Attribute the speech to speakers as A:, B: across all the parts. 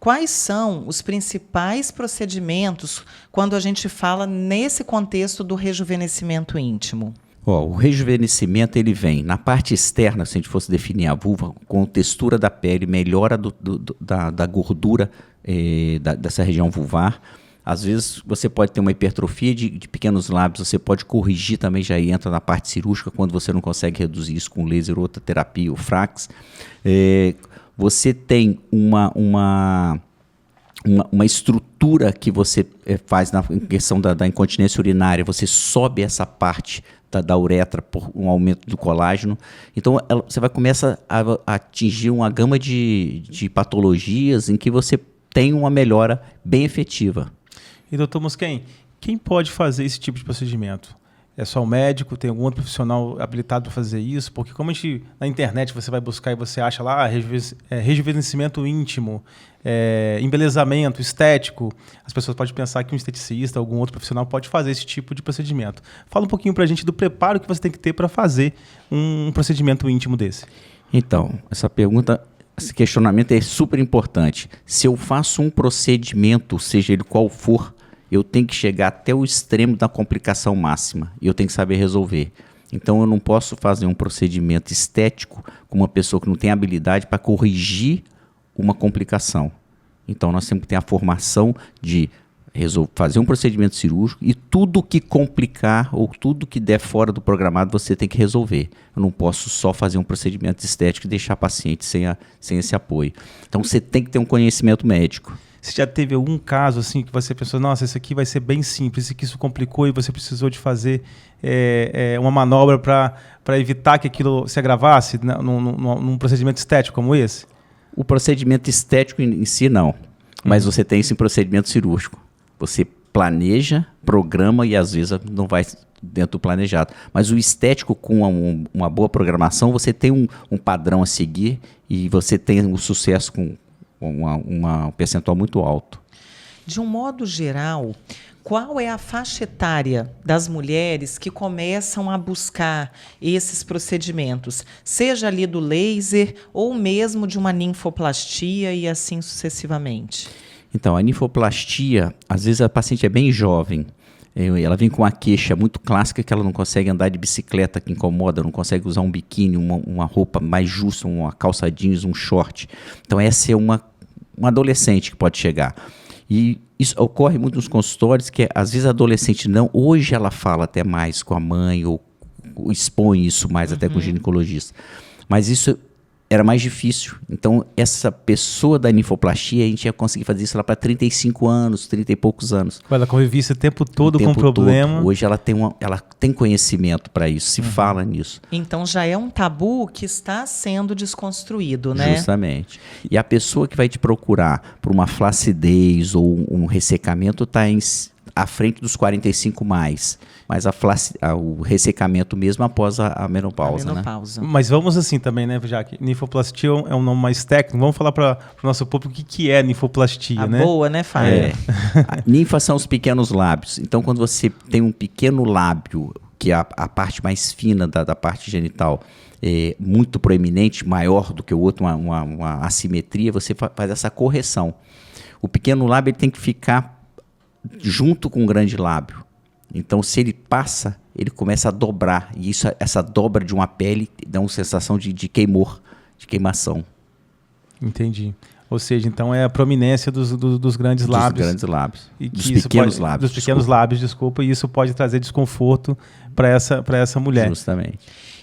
A: quais são os principais procedimentos quando a gente fala nesse contexto do rejuvenescimento íntimo?
B: O rejuvenescimento ele vem na parte externa, se a gente fosse definir a vulva, com textura da pele, melhora da gordura dessa região vulvar. Às vezes você pode ter uma hipertrofia de pequenos lábios, você pode corrigir também, já entra na parte cirúrgica, quando você não consegue reduzir isso com laser ou outra terapia, o Frax. Você tem uma estrutura que você faz na questão da incontinência urinária, você sobe essa parte da uretra por um aumento do colágeno. Então você vai começar a atingir uma gama de patologias em que você tem uma melhora bem efetiva.
C: E doutor Musquen, quem pode fazer esse tipo de procedimento? É só o médico? Tem algum outro profissional habilitado para fazer isso? Porque como na internet você vai buscar e você acha lá rejuvenescimento íntimo, embelezamento, estético, as pessoas podem pensar que um esteticista, algum outro profissional pode fazer esse tipo de procedimento. Fala um pouquinho para a gente do preparo que você tem que ter para fazer um procedimento íntimo desse.
B: Então, esse questionamento é super importante. Se eu faço um procedimento, seja ele qual for, eu tenho que chegar até o extremo da complicação máxima e eu tenho que saber resolver. Então eu não posso fazer um procedimento estético com uma pessoa que não tem habilidade para corrigir uma complicação. Então nós temos que ter a formação de fazer um procedimento cirúrgico e tudo que complicar ou tudo que der fora do programado você tem que resolver. Eu não posso só fazer um procedimento estético e deixar a paciente sem esse apoio. Então você tem que ter um conhecimento médico.
C: Você já teve algum caso assim que você pensou, nossa, esse aqui vai ser bem simples, que isso complicou e você precisou de fazer uma manobra para evitar que aquilo se agravasse num procedimento estético como esse?
B: O procedimento estético em si não, mas você tem esse procedimento cirúrgico. Você planeja, programa e às vezes não vai dentro do planejado. Mas o estético com uma boa programação, você tem um padrão a seguir e você tem um sucesso com um percentual muito alto.
A: De um modo geral, qual é a faixa etária das mulheres que começam a buscar esses procedimentos, seja ali do laser ou mesmo de uma ninfoplastia e assim sucessivamente?
B: Então, a ninfoplastia, às vezes a paciente é bem jovem, ela vem com uma queixa muito clássica que ela não consegue andar de bicicleta, que incomoda, não consegue usar um biquíni, uma roupa mais justa, uma calça jeans, um short. Então essa é uma adolescente que pode chegar. E isso ocorre muito nos consultórios, que às vezes a adolescente não, hoje ela fala até mais com a mãe, ou expõe isso mais até com o ginecologista. Mas isso era mais difícil. Então, essa pessoa da ninfoplastia, a gente ia conseguir fazer isso lá para 35 anos, 30 e poucos anos.
C: Ela convivia o tempo todo com o problema.
B: Todo. Hoje ela tem conhecimento para isso, se fala nisso.
A: Então, já é um tabu que está sendo desconstruído, né? Justamente.
B: E a pessoa que vai te procurar por uma flacidez ou um ressecamento está à frente dos 45 mais. Mas o ressecamento mesmo após a menopausa, né?
C: Mas vamos assim também, né, Jaque? Ninfoplastia é um nome mais técnico. Vamos falar para o nosso público o que é ninfoplastia, né?
A: Boa, né, Fábio?
B: Ninfa são os pequenos lábios. Então, quando você tem um pequeno lábio, que é a parte mais fina da parte genital, muito proeminente, maior do que o outro, uma assimetria, você faz essa correção. O pequeno lábio ele tem que ficar junto com o grande lábio. Então, se ele passa, ele começa a dobrar. E essa dobra de uma pele dá uma sensação de queimor, de queimação.
C: Entendi. Ou seja, então é a prominência dos grandes lábios.
B: Dos grandes lábios.
C: Dos pequenos lábios. Dos pequenos lábios, desculpa. E isso pode trazer desconforto para essa mulher.
B: Justamente.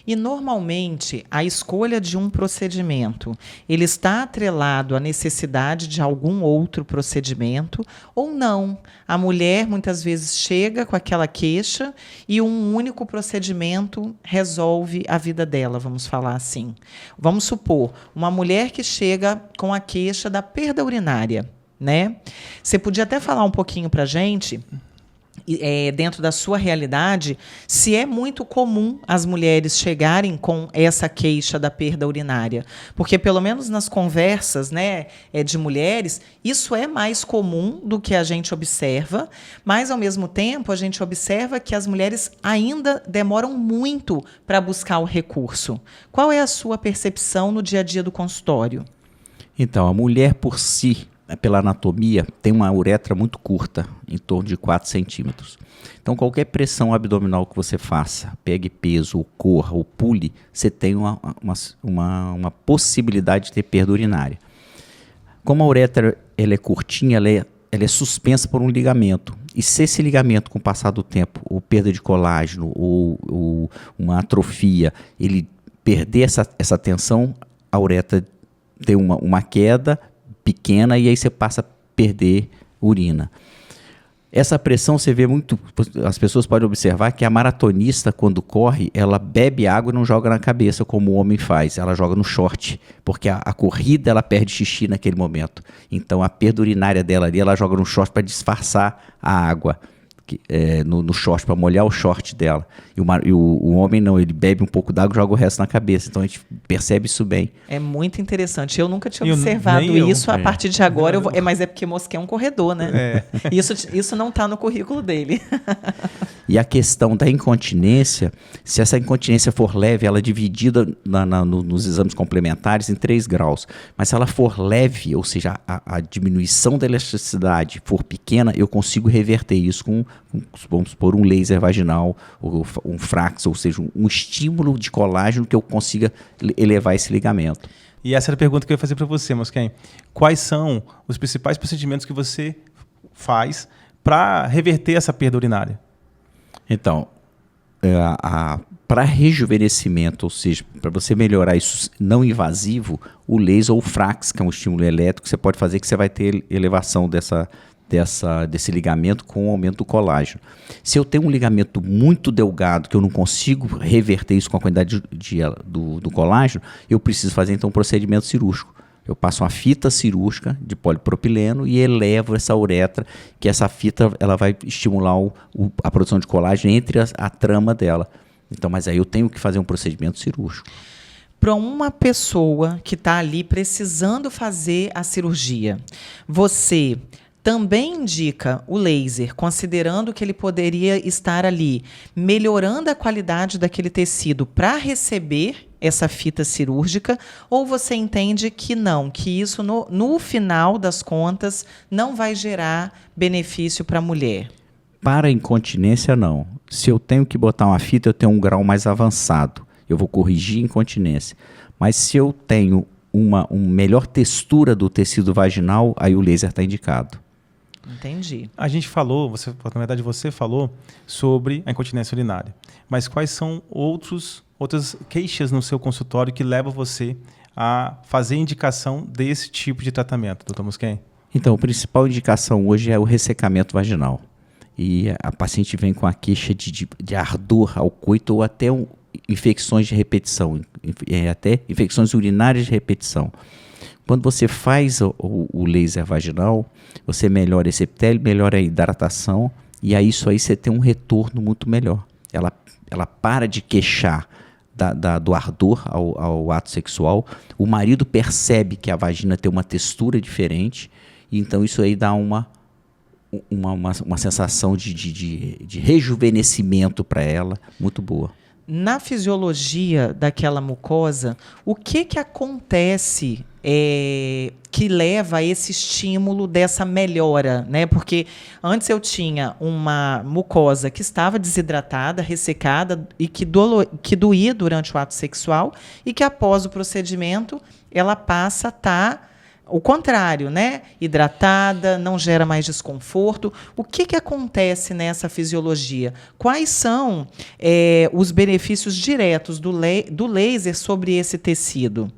A: E, normalmente, a escolha de um procedimento, ele está atrelado à necessidade de algum outro procedimento ou não? A mulher, muitas vezes, chega com aquela queixa e um único procedimento resolve a vida dela, vamos falar assim. Vamos supor, uma mulher que chega com a queixa da perda urinária, né? Você podia até falar um pouquinho para a gente... dentro da sua realidade, se é muito comum as mulheres chegarem com essa queixa da perda urinária. Porque, pelo menos nas conversas, né, de mulheres, isso é mais comum do que a gente observa, mas, ao mesmo tempo, a gente observa que as mulheres ainda demoram muito para buscar o recurso. Qual é a sua percepção no dia a dia do consultório?
B: Então, a mulher por si, pela anatomia, tem uma uretra muito curta, em torno de 4 centímetros. Então, qualquer pressão abdominal que você faça, pegue peso, ou corra, ou pule, você tem uma possibilidade de ter perda urinária. Como a uretra ela é curtinha, ela é suspensa por um ligamento. E se esse ligamento, com o passar do tempo, ou perda de colágeno, ou uma atrofia, ele perder essa tensão, a uretra tem uma queda pequena e aí você passa a perder urina. Essa pressão você vê muito, as pessoas podem observar que a maratonista, quando corre, ela bebe água e não joga na cabeça como o homem faz, ela joga no short, porque a corrida ela perde xixi naquele momento. Então a perda urinária dela ali, ela joga no short para disfarçar a água. No short, para molhar o short dela. E o homem não, ele bebe um pouco d'água e joga o resto na cabeça. Então a gente percebe isso bem.
A: É muito interessante. Eu nunca tinha observado isso. A partir de agora, mas é porque Mosquet é um corredor, né? Isso não está no currículo dele.
B: E a questão da incontinência, se essa incontinência for leve, ela é dividida nos exames complementares em 3 graus. Mas se ela for leve, ou seja, a diminuição da elasticidade for pequena, eu consigo reverter isso com, vamos supor, um laser vaginal, ou um Frax, ou seja, um estímulo de colágeno que eu consiga elevar esse ligamento.
C: E essa era a pergunta que eu ia fazer para você, Mosquet. Quais são os principais procedimentos que você faz para reverter essa perda urinária?
B: Então, para rejuvenescimento, ou seja, para você melhorar isso não invasivo, o laser ou o Frax, que é um estímulo elétrico, você pode fazer que você vai ter elevação desse ligamento com o aumento do colágeno. Se eu tenho um ligamento muito delgado, que eu não consigo reverter isso com a quantidade do colágeno, eu preciso fazer então um procedimento cirúrgico. Eu passo uma fita cirúrgica de polipropileno e elevo essa uretra, que essa fita ela vai estimular a produção de colágeno entre a trama dela. Então, mas aí eu tenho que fazer um procedimento cirúrgico.
A: Para uma pessoa que está ali precisando fazer a cirurgia, você também indica o laser, considerando que ele poderia estar ali melhorando a qualidade daquele tecido para receber essa fita cirúrgica, ou você entende que não, que isso no final das contas não vai gerar benefício para a mulher?
B: Para a incontinência, não. Se eu tenho que botar uma fita, eu tenho um grau mais avançado. Eu vou corrigir a incontinência. Mas se eu tenho uma melhor textura do tecido vaginal, aí o laser está indicado.
A: Entendi.
C: A gente falou, na verdade você falou sobre a incontinência urinária. Mas quais são outras queixas no seu consultório que levam você a fazer indicação desse tipo de tratamento, doutor Mosquet?
B: Então, a principal indicação hoje é o ressecamento vaginal. E a paciente vem com a queixa de ardor ao coito ou até infecções de repetição, até infecções urinárias de repetição. Quando você faz o laser vaginal, você melhora esse epitélio, melhora a hidratação, e aí isso aí você tem um retorno muito melhor. Ela para de queixar do ardor ao ato sexual, o marido percebe que a vagina tem uma textura diferente, e então isso aí dá uma sensação de rejuvenescimento para ela, muito boa.
A: Na fisiologia daquela mucosa, o que acontece que leva a esse estímulo dessa melhora, né? Porque antes eu tinha uma mucosa que estava desidratada, ressecada e que doía durante o ato sexual e que após o procedimento ela passa a estar o contrário, né? Hidratada, não gera mais desconforto. O que acontece nessa fisiologia? Quais são os benefícios diretos do laser sobre esse tecido?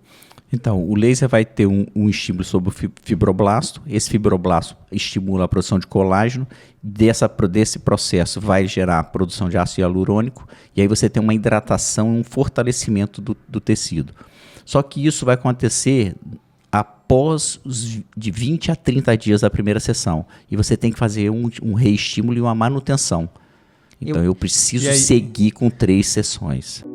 B: Então, o laser vai ter um estímulo sobre o fibroblasto. Esse fibroblasto estimula a produção de colágeno. Desse processo vai gerar a produção de ácido hialurônico. E aí você tem uma hidratação e um fortalecimento do tecido. Só que isso vai acontecer após de 20 a 30 dias da primeira sessão. E você tem que fazer um reestímulo e uma manutenção. Então eu preciso seguir com 3 sessões.